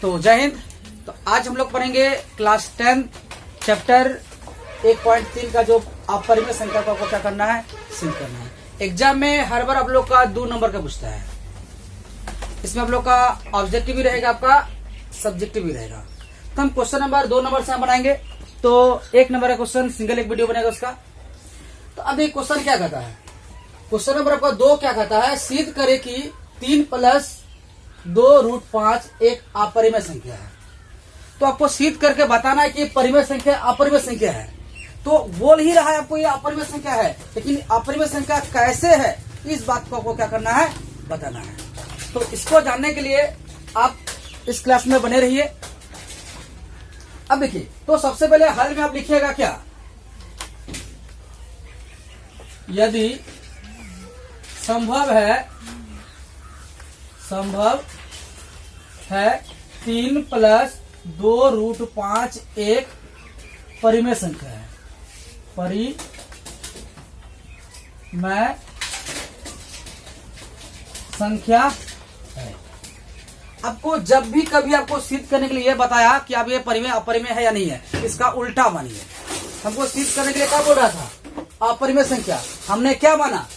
तो जय हिंद। तो आज हम लोग पढ़ेंगे क्लास 10 चैप्टर 1.3 का जो अपरिमेय संख्या को आपको क्या करना है, सिद्ध करना है। एग्जाम में हर बार आप लोग का 2 नंबर का पूछता है। इसमें आप लोग का ऑब्जेक्टिव भी रहेगा, आपका सब्जेक्टिव भी रहेगा। तो हम क्वेश्चन नंबर 2 नंबर से हम बनाएंगे। तो 1 नंबर का क्वेश्चन सिंगल एक वीडियो बनेगा उसका। तो अभी क्वेश्चन क्या कहता है, क्वेश्चन नंबर आपका 2 क्या कहता है, सिद्ध करे कि 3 + 2√5 एक अपरिमेय संख्या है। तो आपको सिद्ध करके बताना है कि परिमेय संख्या अपरिमेय संख्या है। तो बोल ही रहा है आपको ये अपरिमेय संख्या है, लेकिन अपरिमेय संख्या कैसे है इस बात को आपको क्या करना है, बताना है। तो इसको जानने के लिए आप इस क्लास में बने रहिए। अब देखिए, तो सबसे पहले हल में आप लिखिएगा क्या, यदि संभव है 3 + 2√5 एक परिमेय संख्या है। परिमेय संख्या है। आपको जब भी कभी आपको सिद्ध करने के लिए बताया कि अब ये परिमेय अपरिमेय है या नहीं है, इसका उल्टा मानिए। हमको सिद्ध करने के लिए क्या बोल रहा था, अपरिमेय संख्या। हमने क्या माना,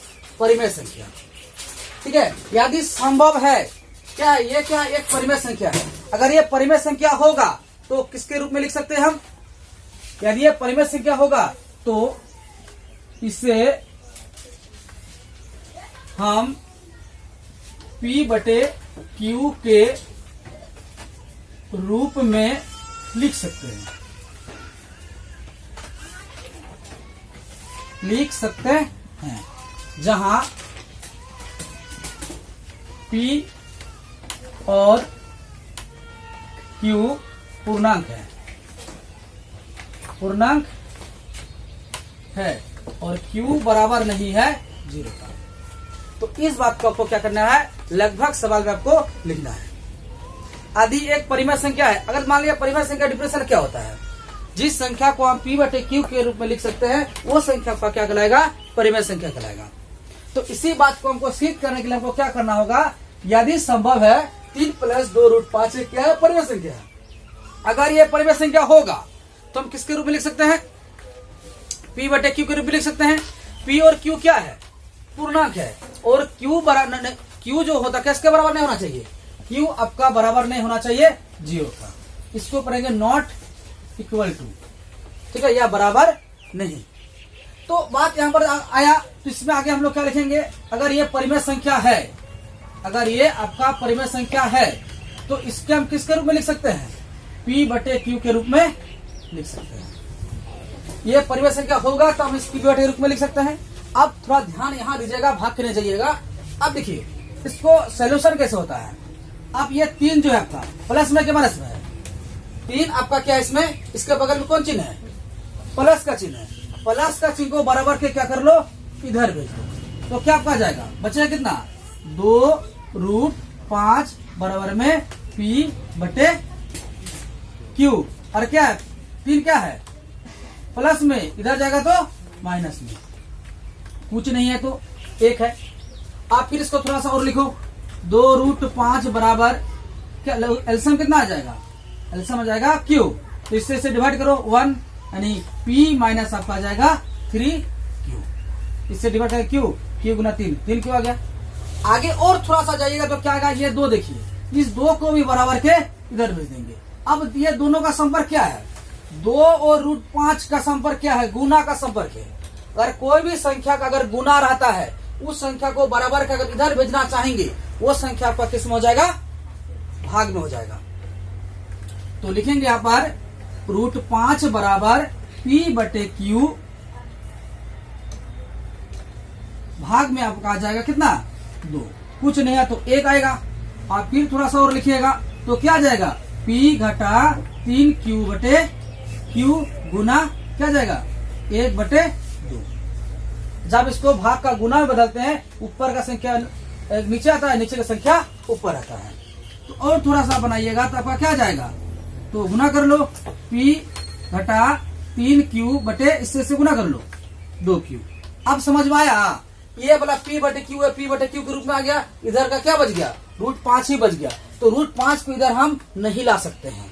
परिमेय संख्या। ठीक है, यदि संभव है, क्या ये क्या एक परिमेय संख्या है। अगर ये परिमेय संख्या होगा तो किसके रूप में लिख सकते हैं हम, यदि ये परिमेय संख्या होगा तो इसे हम P/Q के रूप में लिख सकते हैं, जहां P और Q पूर्णांक है और Q बराबर नहीं है 0 का। तो इस बात को आपको क्या करना है, लगभग सवाल में आपको लिखना है। यदि एक परिमेय संख्या है, अगर मान लिया परिमेय संख्या डिफरेंशियल क्या होता है, जिस संख्या को हम P/Q के रूप में लिख सकते हैं वो संख्या का क्या कहलाएगा, परिमेय संख्या कहलाएगा। तो इसी बात को हमको सिद्ध करने के लिए हमको क्या करना होगा, यदि संभव है 3 + 2√5 क्या है, परिमेय संख्या है। अगर ये परिमेय संख्या होगा तो हम किसके रूप में लिख सकते हैं, P/Q के रूप में लिख सकते हैं। P और Q क्या है, पूर्णांक है, और Q बराबर, Q जो होता है किसके बराबर नहीं होना चाहिए, Q आपका बराबर नहीं होना चाहिए 0 का। इसको पढ़ेंगे नॉट इक्वल टू, ठीक है, या बराबर नहीं। तो बात यहां पर आया, तो इसमें आगे हम लोग क्या लिखेंगे, अगर ये परिमेय संख्या है, अगर ये आपका परिमेय संख्या है तो इसके हम किसके रूप में लिख सकते हैं, P/Q के रूप में लिख सकते हैं। ये परिमेय संख्या होगा तो हम इस P/Q के रूप में लिख सकते हैं। अब थोड़ा ध्यान यहां दीजिएगा, भाग के नहीं जाइएगा। अब देखिए इसको सोल्यूशन कैसे होता है। अब ये 3 जो है आपका प्लस में के माइनस में है, 3 आपका क्या है, इसमें इसके बगल में कौन चिन्ह है, प्लस का चिन्ह है। प्लस का चिन्ह को बराबर के क्या कर लो, इधर भेज दो। तो क्या आपका जाएगा, बचेगा कितना, 2√5 बराबर में P/Q। और क्या है, 3 क्या है, प्लस में, इधर जाएगा तो माइनस में, कुछ नहीं है तो 1 है। आप फिर इसको थोड़ा सा और लिखो, 2√5 बराबर क्या, एलसीएम कितना आ जाएगा, एलसीएम आ जाएगा Q। तो इससे डिवाइड करो 1, यानी P माइनस आपका आ जाएगा 3Q। इससे डिवाइड करें Q गुना 3 क्यों आ गया। आगे और थोड़ा सा जाइएगा तो क्या आएगा, ये 2 देखिए, इस 2 को भी बराबर के इधर भेज देंगे। अब ये दोनों का संपर्क क्या है, 2 और √5 का संपर्क क्या है, गुना का संपर्क है। अगर कोई भी संख्या का अगर गुना रहता है, उस संख्या को बराबर का अगर इधर भेजना चाहेंगे, वो संख्या आपका किस में हो जाएगा, भाग में हो जाएगा। तो लिखेंगे यहाँ पर √5 बराबर P/Q, भाग में आपका आ जाएगा कितना, 2, कुछ नहीं है तो 1 आएगा। और फिर थोड़ा सा और लिखिएगा तो क्या आ जाएगा, P घटा 3Q/Q गुना क्या जाएगा, 1/2। जब इसको भाग का गुना में बदलते हैं, ऊपर का संख्या नीचे आता है, नीचे का संख्या ऊपर आता है। तो और थोड़ा सा बनाइएगा तो आपका क्या जाएगा, तो गुना कर लो, P घटा 3Q/, इससे गुना कर लो 2Q। अब समझ में आया, ये वाला P/Q है, P/Q के रूप में आ गया, इधर का क्या बच गया, √5 ही बच गया। तो √5 को इधर हम नहीं ला सकते हैं,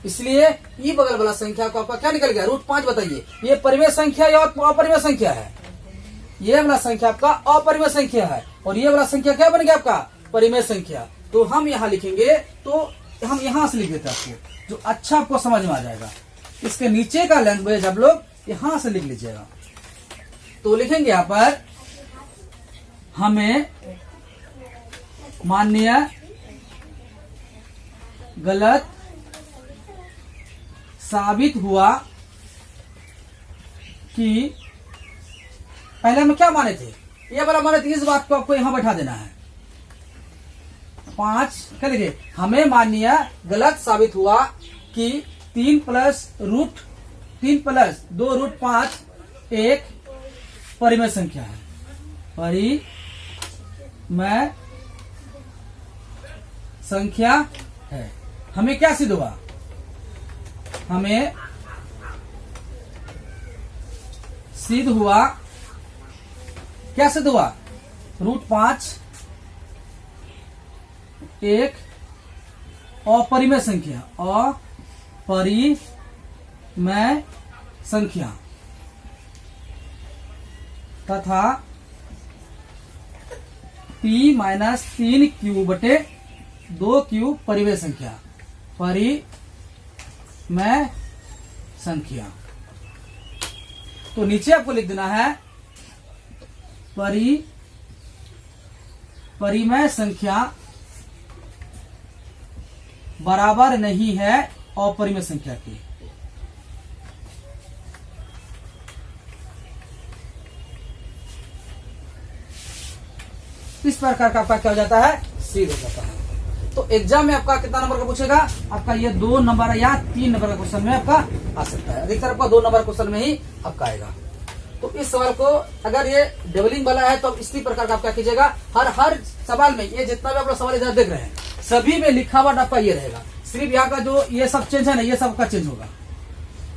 इसलिए ई बगल वाला संख्या को आपका क्या निकल गया, √5। बताइए ये परिमेय संख्या या अपरिमेय संख्या है? ये वाला संख्या आपका अपरिमेय संख्या है और ये वाला संख्या क्या बन गया आपका, परिमेय संख्या। तो हम यहाँ लिखेंगे, तो हम यहाँ से लिख देते हैं आपको, जो अच्छा आपको समझ में आ जाएगा। इसके नीचे का लैंग्वेज आप लोग यहां से लिख लीजिएगा। तो लिखेंगे यहां पर, हमें माननीय गलत साबित हुआ कि, पहले हम क्या माने थे, ये वाला माने थे, इस बात को आपको यहां बैठा देना है। 5 क्या लिखे, हमें माननीय गलत साबित हुआ कि 3 प्लस 2√5 एक परिमेय संख्या है। परिमेय संख्या है। हमें क्या सिद्ध हुआ, हमें सिद्ध हुआ, क्या सिद्ध हुआ, √5 एक अपरिमेय संख्या, अपरिमेय संख्या तथा P-3Q/2Q परिमेय संख्या, परिमेय संख्या। तो नीचे आपको लिख देना है, परिमेय संख्या बराबर नहीं है अपरिमेय संख्या की। इस प्रकार का आपका क्या हो जाता है, सिद्ध हो जाता है। तो एग्जाम में आपका कितना नंबर का पूछेगा, आपका ये 2 नंबर या 3 नंबर का क्वेश्चन में आपका आ सकता है। अधिकतर आपका 2 नंबर क्वेश्चन में ही आपका आएगा। तो इस सवाल को अगर ये डबलिंग वाला है तो आप इसी प्रकार का आप क्या कीजिएगा, हर सवाल में, ये जितना भी आप लोग सवाल इधर देख रहे हैं, सभी में लिखावट आपका ये रहेगा। सिर्फ यहाँ का जो ये सब चेंज है ना, ये सब का चेंज होगा,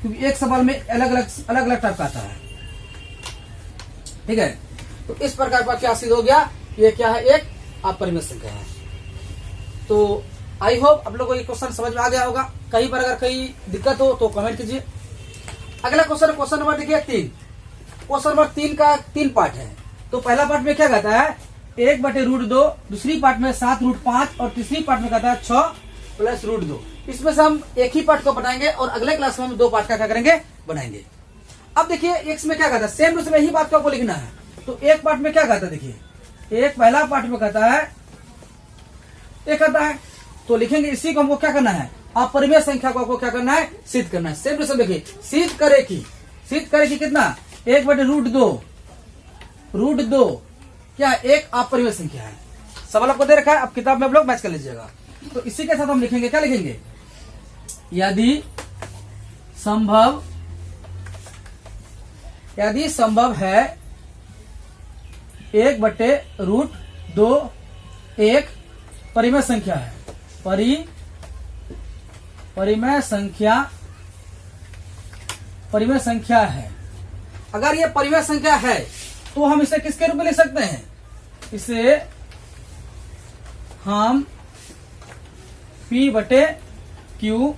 क्योंकि एक सवाल में अलग अलग टाइप का आता है। ठीक है, तो इस प्रकार का क्या सिद्ध हो गया, ये क्या है, एक अपरिमेय संख्या है। तो आई होप आप लोगों को ये क्वेश्चन समझ में आ गया होगा। कहीं पर अगर कहीं दिक्कत हो तो कमेंट कीजिए। अगला क्वेश्चन नंबर देखिए 3। क्वेश्चन नंबर 3 का 3 पार्ट है। तो पहला पार्ट में क्या कहता है, 1/√2, दूसरी पार्ट में 7√5 और तीसरी पार्ट में कहता है 6 + √2। इसमें से हम एक ही पार्ट को बनाएंगे और अगले क्लास में हम 2 पार्ट का क्या करेंगे, बनाएंगे। अब देखिए एक्स में क्या कहता है, सेम उसमें ही बात को आपको लिखना है। तो एक पार्ट में क्या कहता है, देखिए एक पहला पार्ट में कहता है, एक कहता है, तो लिखेंगे इसी को हमको क्या करना है, अपरिमेय संख्या को आपको क्या करना है, सिद्ध करना है। सेम टू सेम देखिए, सिद्ध करे कि कितना, 1/√2 क्या एक अपरिमेय संख्या है। सवाल आपको दे रखा है, अब किताब में आप लोग मैच कर लीजिएगा। तो इसी के साथ हम लिखेंगे, क्या लिखेंगे, यदि संभव है 1/√2 एक परिमेय संख्या है। परिमेय संख्या है। अगर ये परिमेय संख्या है तो हम इसे किसके रूप में लिख सकते हैं, इसे हम P/Q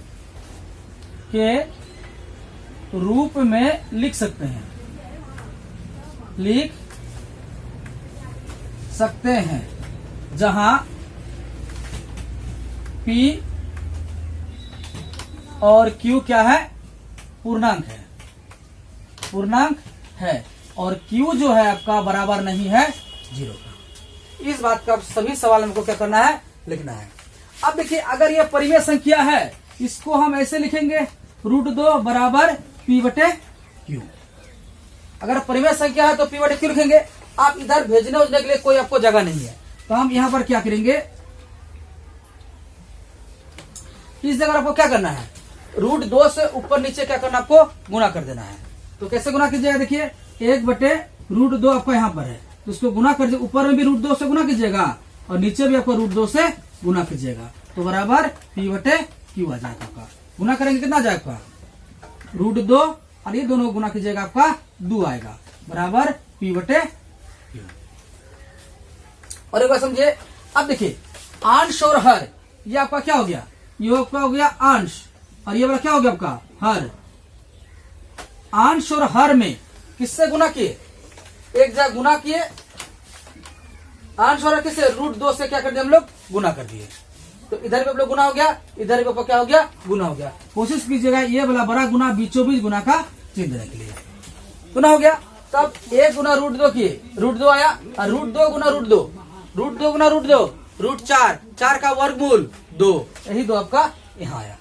के रूप में लिख सकते हैं, जहां P और Q क्या है, पूर्णांक है और Q जो है आपका बराबर नहीं है 0 का। इस बात का सभी सवाल हमको क्या करना है, लिखना है। अब देखिए अगर ये परिमेय संख्या है, इसको हम ऐसे लिखेंगे, √2 बराबर P/Q। अगर परिमेय संख्या है तो P/Q लिखेंगे। आप इधर भेजने उजने के लिए कोई आपको जगह नहीं है, तो हम यहां पर क्या करेंगे, इस जगह आपको क्या करना है, √2 से ऊपर नीचे क्या करना, आपको गुणा कर देना है। तो कैसे गुणा कीजिएगा, देखिए 1/√2 आपका यहाँ पर है, तो उसको गुणा कर, ऊपर में भी √2 से गुणा कीजिएगा और नीचे भी आपको √2 से गुणा कीजिएगा, तो बराबर P/Q आ जाएगा आपका। गुणा करेंगे कितना आ जाएगा, √2 और ये दोनों गुणा कीजिएगा, आपका 2 आएगा, बराबर P/Q। और एक बार समझिए, अब देखिए अंश और हर ये आपका क्या हो गया, ये आपका हो गया अंश, और ये वाला क्या हो गया आपका हर। अंश और हर में किससे गुना किए, एक जगह गुना किए, अंश और हर किससे, √2 से क्या कर दिया हम लोग, गुना कर दिए। तो इधर भी आप लोग गुना हो गया, इधर भी क्या हो गया, गुना हो गया। कोशिश कीजिएगा ये वाला बड़ा गुना बीचों बीच गुना का चिन्ह देने के लिए। गुना हो गया, तब 1 गुना √2 किए, √2 आया, और √2 गुना √2, √2 गुना √2, √4, 4 का वर्गमूल 2, यही 2 आपका यहाँ आया।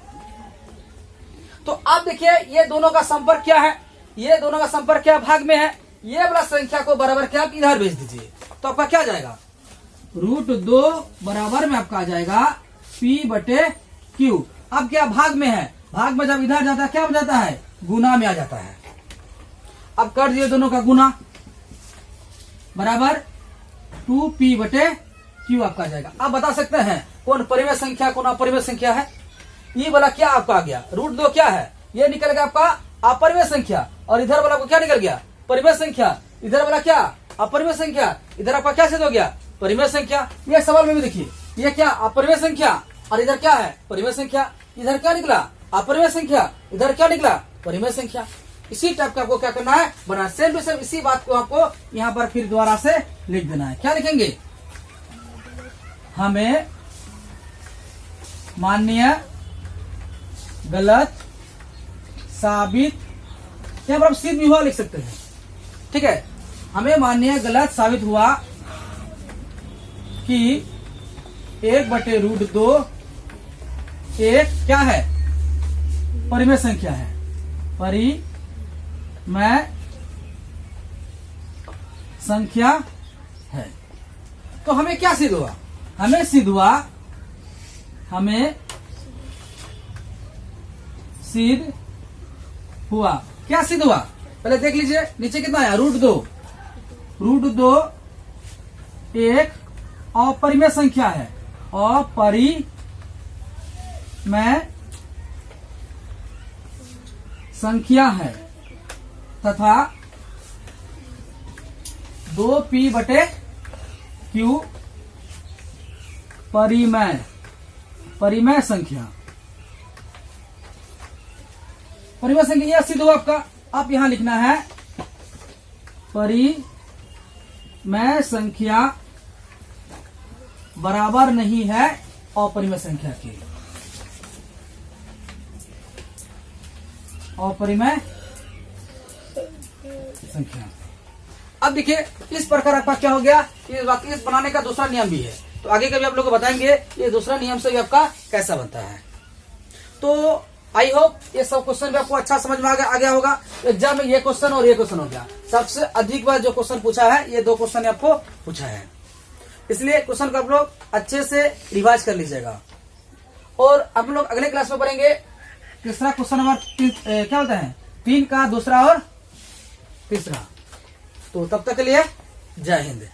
तो आप देखिए ये दोनों का संपर्क क्या है, ये दोनों का संपर्क क्या भाग में है, ये वाला संख्या को बराबर क्या आप इधर भेज दीजिए, तो आपका क्या जाएगा, √2 बराबर में आपका आ जाएगा P/Q। अब क्या भाग में है, भाग में जब इधर जाता है क्या हो जाता है, गुना में आ जाता है। अब कर दिए दोनों का गुना, बराबर 2P/Q आपका आ जाएगा। आप बता सकते हैं कौन परिमेय संख्या कौन अपरिमेय संख्या है। ये वाला क्या आपका आ गया, √2 क्या है, ये निकल गया आपका अपरिमेय संख्या, और इधर वाला को क्या निकल गया, परिमेय संख्या। इधर वाला क्या, अपरिमेय संख्या, इधर आपका क्या सिद्ध हो गया, परिमेय संख्या। ये सवाल में भी देखिए, ये क्या अपरिमेय संख्या, और इधर क्या है, परिमेय संख्या। इधर क्या निकला, अपरिमेय संख्या, इधर क्या निकला, परिमेय संख्या। इसी टाइप का आपको क्या करना है, बना सेम टू सेम इसी बात को आपको यहाँ पर फिर दोबारा से लिख देना है। क्या लिखेंगे, हमें माननीय गलत साबित, यहाँ पर आप सिद्ध भी हुआ लिख सकते हैं, ठीक है। हमें माननीय गलत साबित हुआ कि 1/√2 एक क्या है, परिमेय संख्या है, परिमेय संख्या है। तो हमें क्या सिद्ध हुआ, हमें सिद्ध हुआ, हमें सिद्ध हुआ, क्या सिद्ध हुआ, पहले देख लीजिए नीचे कितना आया, √2, √2 एक अपरिमेय संख्या है, अपरिमेय संख्या है, तथा 2P/Q परिमेय संख्या, परिमेय संख्या यह सिद्ध हुआ आपका। आप यहां लिखना है परिमेय संख्या बराबर नहीं है अपरिमेय संख्या के, अपरिमेय संख्या। अब देखिए इस प्रकार आपका क्या हो गया, इस बनाने का दूसरा नियम भी है, तो आगे कभी आप लोग को बताएंगे ये दूसरा नियम से भी आपका कैसा बनता है। तो आई होप ये सब क्वेश्चन भी आपको अच्छा समझ में आ गया होगा। एग्जाम में ये क्वेश्चन और ये क्वेश्चन हो गया, सबसे अधिक बार जो क्वेश्चन पूछा है ये 2 क्वेश्चन आपको पूछा है, इसलिए क्वेश्चन को आप लोग अच्छे से रिवाइज कर लीजिएगा। और हम लोग अगले क्लास में पढ़ेंगे तीसरा क्वेश्चन नंबर क्या होता है, 3 का दूसरा और तीसरा। तो तब तक के लिए जय हिंद।